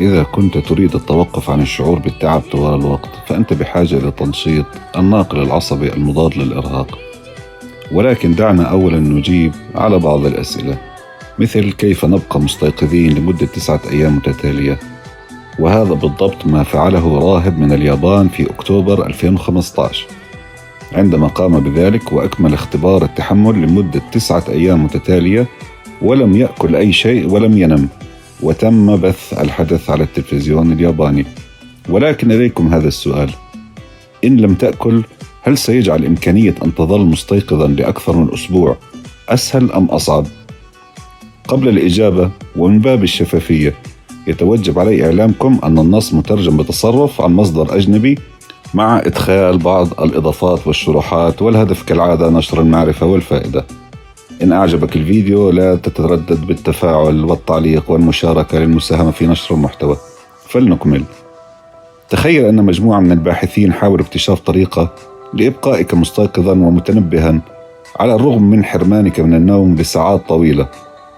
إذا كنت تريد التوقف عن الشعور بالتعب طوال الوقت، فأنت بحاجة إلى تنشيط الناقل العصبي المضاد للإرهاق. ولكن دعنا أولا نجيب على بعض الأسئلة، مثل كيف نبقى مستيقظين لمدة 9 أيام متتالية؟ وهذا بالضبط ما فعله راهب من اليابان في أكتوبر 2015 عندما قام بذلك، وأكمل اختبار التحمل لمدة 9 أيام متتالية ولم يأكل أي شيء ولم ينم، وتم بث الحدث على التلفزيون الياباني. ولكن إليكم هذا السؤال: إن لم تأكل، هل سيجعل إمكانية أن تظل مستيقظاً لأكثر من أسبوع أسهل أم أصعب؟ قبل الإجابة ومن باب الشفافية، يتوجب علي إعلامكم أن النص مترجم بتصرف عن مصدر أجنبي مع إدخال بعض الإضافات والشروحات، والهدف كالعادة نشر المعرفة والفائدة. إن أعجبك الفيديو لا تتردد بالتفاعل والتعليق والمشاركة للمساهمة في نشر المحتوى. فلنكمل. تخيل أن مجموعة من الباحثين حاولوا اكتشاف طريقة لإبقائك مستيقظاً ومتنبهاً على الرغم من حرمانك من النوم لساعات طويلة،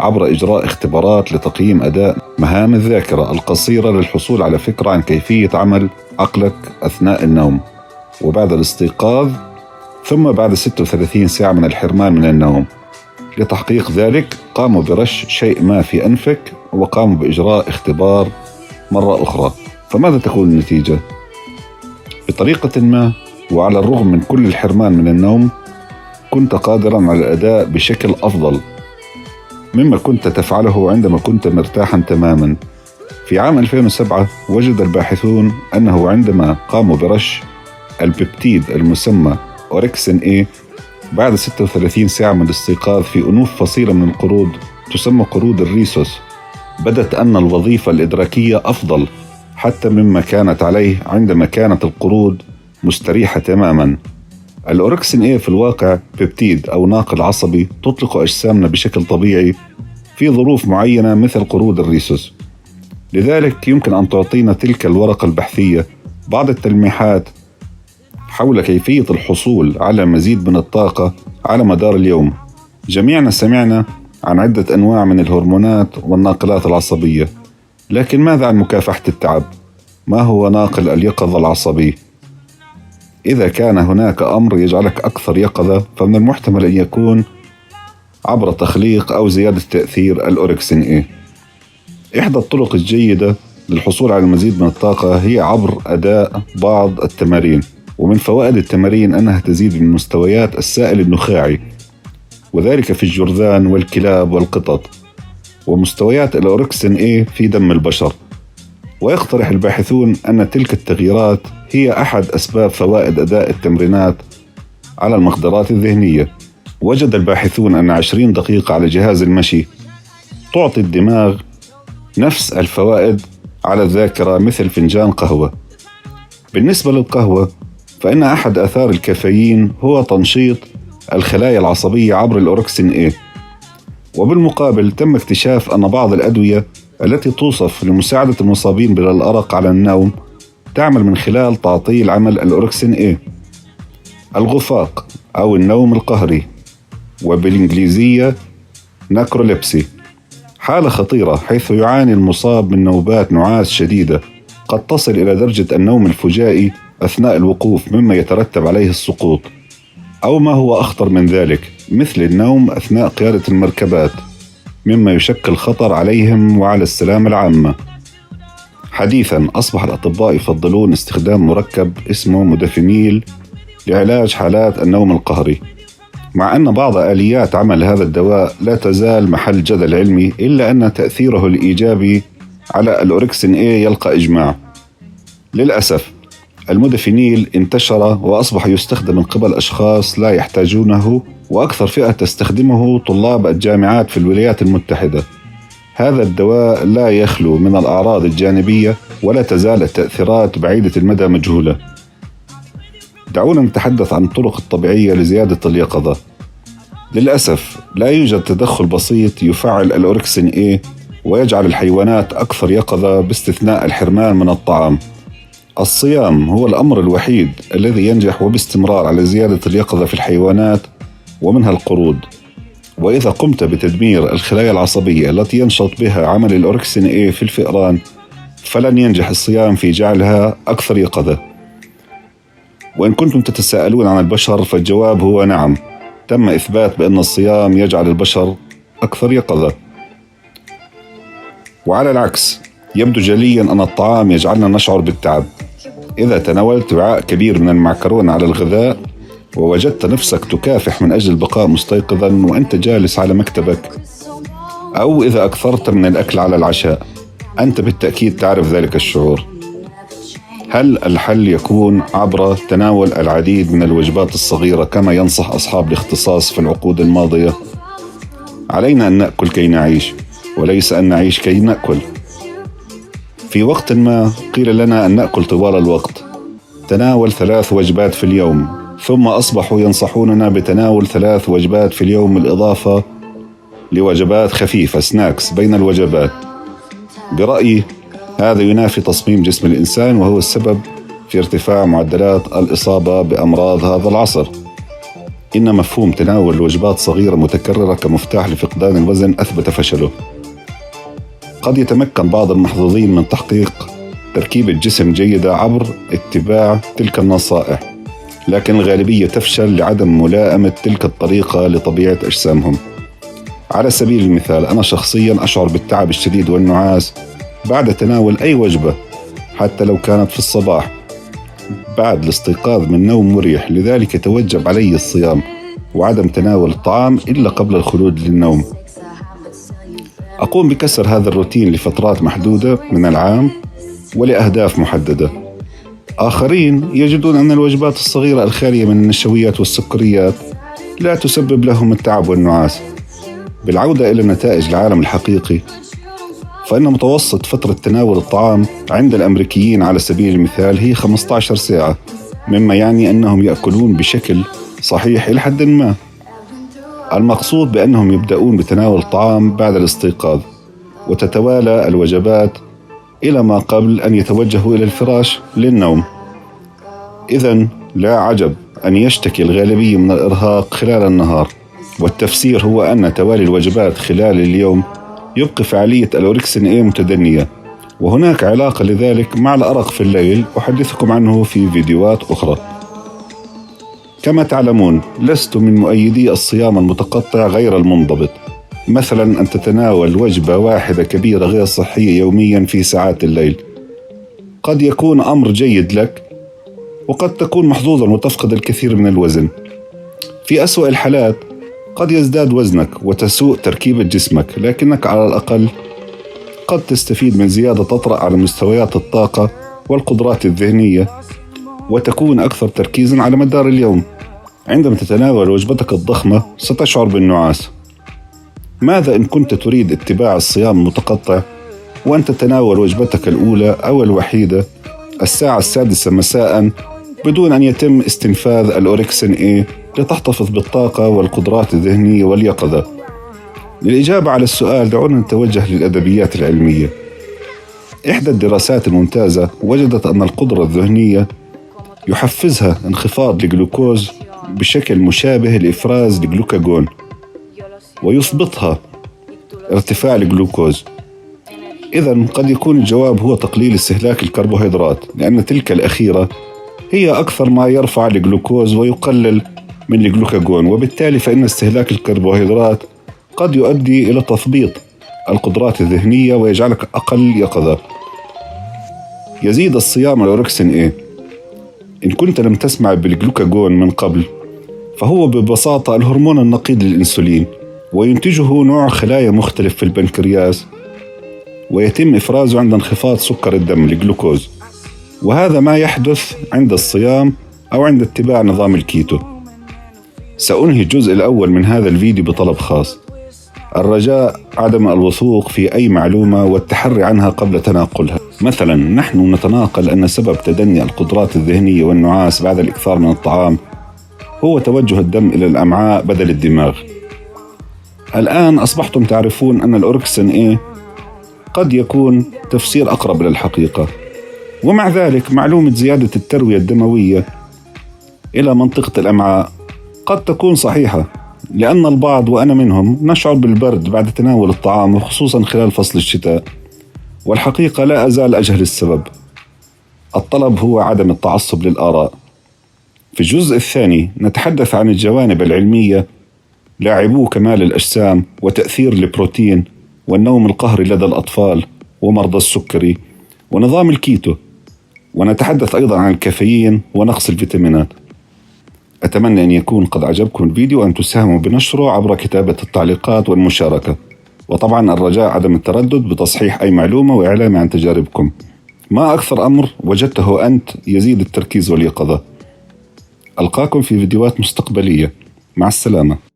عبر إجراء اختبارات لتقييم أداء مهام الذاكرة القصيرة للحصول على فكرة عن كيفية عمل عقلك أثناء النوم وبعد الاستيقاظ، ثم بعد 36 ساعة من الحرمان من النوم. لتحقيق ذلك قاموا برش شيء ما في أنفك، وقاموا بإجراء اختبار مرة أخرى. فماذا تكون النتيجة؟ بطريقة ما وعلى الرغم من كل الحرمان من النوم، كنت قادراً على الأداء بشكل أفضل مما كنت تفعله عندما كنت مرتاحاً تماماً. في عام 2007 وجد الباحثون أنه عندما قاموا برش البيبتيد المسمى أوركسين A بعد 36 ساعة من الاستيقاظ في أنوف فصيلة من القرود تسمى قرود الريسوس، بدت أن الوظيفة الإدراكية أفضل حتى مما كانت عليه عندما كانت القرود مستريحة تماماً. الأوركسين A في الواقع بيبتيد أو ناقل عصبي تطلق أجسامنا بشكل طبيعي في ظروف معينة مثل قرود الريسوس. لذلك يمكن أن تعطينا تلك الورقة البحثية بعض التلميحات حول كيفية الحصول على مزيد من الطاقة على مدار اليوم. جميعنا سمعنا عن عدة أنواع من الهرمونات والناقلات العصبية، لكن ماذا عن مكافحة التعب؟ ما هو ناقل اليقظة العصبي؟ إذا كان هناك أمر يجعلك أكثر يقظة، فمن المحتمل أن يكون عبر تخليق أو زيادة تأثير الأوركسين A. إحدى الطرق الجيدة للحصول على المزيد من الطاقة هي عبر أداء بعض التمارين، ومن فوائد التمارين أنها تزيد من مستويات السائل النخاعي، وذلك في الجرذان والكلاب والقطط، ومستويات الأوركسين A في دم البشر. ويقترح الباحثون أن تلك التغييرات هي أحد أسباب فوائد أداء التمرينات على المقدرات الذهنية. وجد الباحثون أن 20 دقيقة على جهاز المشي تعطي الدماغ نفس الفوائد على الذاكرة مثل فنجان قهوة. بالنسبة للقهوة، فإن أحد آثار الكافيين هو تنشيط الخلايا العصبية عبر الأوركسين A. وبالمقابل تم اكتشاف أن بعض الأدوية التي توصف لمساعدة المصابين بالأرق على النوم تعمل من خلال تعطيل عمل الأوركسين A. الغفاق أو النوم القهري، وبالإنجليزية ناكروليبسي، حالة خطيرة حيث يعاني المصاب من نوبات نعاس شديدة قد تصل إلى درجة النوم الفجائي أثناء الوقوف، مما يترتب عليه السقوط، أو ما هو أخطر من ذلك مثل النوم أثناء قيادة المركبات، مما يشكل خطر عليهم وعلى السلامة العامة. حديثاً أصبح الأطباء يفضلون استخدام مركب اسمه مودافينيل لعلاج حالات النوم القهري، مع أن بعض آليات عمل هذا الدواء لا تزال محل جدل علمي، إلا أن تأثيره الإيجابي على الأوركسين A يلقى إجماع. للأسف المودافينيل انتشر وأصبح يستخدم من قبل أشخاص لا يحتاجونه، وأكثر فئة تستخدمه طلاب الجامعات في الولايات المتحدة. هذا الدواء لا يخلو من الأعراض الجانبية، ولا تزال التأثيرات بعيدة المدى مجهولة. دعونا نتحدث عن الطرق الطبيعية لزيادة اليقظة. للأسف لا يوجد تدخل بسيط يفعل الأوركسين A ويجعل الحيوانات أكثر يقظة باستثناء الحرمان من الطعام. الصيام هو الأمر الوحيد الذي ينجح وباستمرار على زيادة اليقظة في الحيوانات ومنها القرود. وإذا قمت بتدمير الخلايا العصبية التي ينشط بها عمل الأوركسين A في الفئران، فلن ينجح الصيام في جعلها أكثر يقظة. وإن كنتم تتساءلون عن البشر فالجواب هو نعم، تم إثبات بأن الصيام يجعل البشر أكثر يقظة. وعلى العكس، يبدو جليا أن الطعام يجعلنا نشعر بالتعب. إذا تناولت وعاء كبير من المعكرونة على الغذاء ووجدت نفسك تكافح من أجل البقاء مستيقظا وأنت جالس على مكتبك، أو إذا أكثرت من الأكل على العشاء، أنت بالتأكيد تعرف ذلك الشعور. هل الحل يكون عبر تناول العديد من الوجبات الصغيرة كما ينصح أصحاب الاختصاص في العقود الماضية؟ علينا أن نأكل كي نعيش، وليس أن نعيش كي نأكل. في وقت ما قيل لنا أن نأكل طوال الوقت، تناول 3 وجبات في اليوم، ثم أصبحوا ينصحوننا بتناول 3 وجبات في اليوم بالإضافة لوجبات خفيفة سناكس بين الوجبات. برأيي هذا ينافي تصميم جسم الإنسان، وهو السبب في ارتفاع معدلات الإصابة بأمراض هذا العصر. إن مفهوم تناول وجبات صغيرة متكررة كمفتاح لفقدان الوزن أثبت فشله. قد يتمكن بعض المحظوظين من تحقيق تركيبة جسم جيدة عبر اتباع تلك النصائح، لكن الغالبية تفشل لعدم ملائمة تلك الطريقة لطبيعة أجسامهم. على سبيل المثال، أنا شخصيا أشعر بالتعب الشديد والنعاس بعد تناول أي وجبة، حتى لو كانت في الصباح بعد الاستيقاظ من نوم مريح. لذلك يتوجب علي الصيام وعدم تناول الطعام إلا قبل الخلود للنوم. أقوم بكسر هذا الروتين لفترات محدودة من العام ولأهداف محددة. آخرين يجدون أن الوجبات الصغيرة الخالية من النشويات والسكريات لا تسبب لهم التعب والنعاس. بالعودة إلى نتائج العالم الحقيقي، فإن متوسط فترة تناول الطعام عند الأمريكيين على سبيل المثال هي 15 ساعة، مما يعني أنهم يأكلون بشكل صحيح إلى حد ما. المقصود بأنهم يبدأون بتناول الطعام بعد الاستيقاظ، وتتوالى الوجبات إلى ما قبل أن يتوجهوا إلى الفراش للنوم. إذن لا عجب أن يشتكي الغالبية من الإرهاق خلال النهار، والتفسير هو أن توالي الوجبات خلال اليوم يبقي فعالية الأوركسين A متدنية، وهناك علاقة لذلك مع الأرق في الليل أحدثكم عنه في فيديوهات أخرى. كما تعلمون، لست من مؤيدي الصيام المتقطع غير المنضبط، مثلا أن تتناول وجبة واحدة كبيرة غير صحية يوميا في ساعات الليل. قد يكون أمر جيد لك، وقد تكون محظوظا وتفقد الكثير من الوزن. في أسوأ الحالات قد يزداد وزنك وتسوء تركيبة جسمك، لكنك على الأقل قد تستفيد من زيادة تطرأ على مستويات الطاقة والقدرات الذهنية، وتكون أكثر تركيزا على مدار اليوم. عندما تتناول وجبتك الضخمة ستشعر بالنعاس. ماذا إن كنت تريد اتباع الصيام المتقطع وأن تتناول وجبتك الأولى أو الوحيدة الساعة 6 مساء بدون أن يتم استنفاذ الأوركسين A لتحتفظ بالطاقة والقدرات الذهنية واليقظة؟ للإجابة على السؤال دعونا نتوجه للأدبيات العلمية. إحدى الدراسات الممتازة وجدت أن القدرة الذهنية يحفزها انخفاض الجلوكوز بشكل مشابه لإفراز الجلوكاجون، ويثبطها ارتفاع الجلوكوز. إذن قد يكون الجواب هو تقليل استهلاك الكربوهيدرات، لأن تلك الأخيرة هي أكثر ما يرفع الجلوكوز ويقلل من الجلوكاجون، وبالتالي فإن استهلاك الكربوهيدرات قد يؤدي إلى تثبيط القدرات الذهنية ويجعلك أقل يقظة. يزيد الصيام الأوركسين A. إن كنت لم تسمع بالجلوكاجون من قبل، فهو ببساطة الهرمون النقيض للإنسولين، وينتجه نوع خلايا مختلف في البنكرياس، ويتم إفرازه عند انخفاض سكر الدم الجلوكوز. وهذا ما يحدث عند الصيام أو عند اتباع نظام الكيتو. سأنهي الجزء الأول من هذا الفيديو بطلب خاص، الرجاء عدم الوثوق في أي معلومة والتحري عنها قبل تناقلها. مثلا نحن نتناقل أن سبب تدني القدرات الذهنية والنعاس بعد الإكثار من الطعام هو توجه الدم إلى الأمعاء بدل الدماغ. الآن أصبحتم تعرفون أن الأوركسين A قد يكون تفسير أقرب للحقيقة. ومع ذلك معلومة زيادة التروية الدموية إلى منطقة الأمعاء قد تكون صحيحة، لأن البعض وأنا منهم نشعر بالبرد بعد تناول الطعام، وخصوصا خلال فصل الشتاء، والحقيقة لا أزال أجهل السبب. الطلب هو عدم التعصب للآراء. في الجزء الثاني نتحدث عن الجوانب العلمية، لاعبو كمال الأجسام وتأثير البروتين والنوم القهري لدى الأطفال ومرضى السكري ونظام الكيتو، ونتحدث أيضا عن الكافيين ونقص الفيتامينات. أتمنى أن يكون قد عجبكم الفيديو وأن تساهموا بنشره عبر كتابة التعليقات والمشاركة، وطبعا الرجاء عدم التردد بتصحيح أي معلومة وإعلامي عن تجاربكم. ما أكثر أمر وجدته أنت يزيد التركيز واليقظة. ألقاكم في فيديوهات مستقبلية. مع السلامة.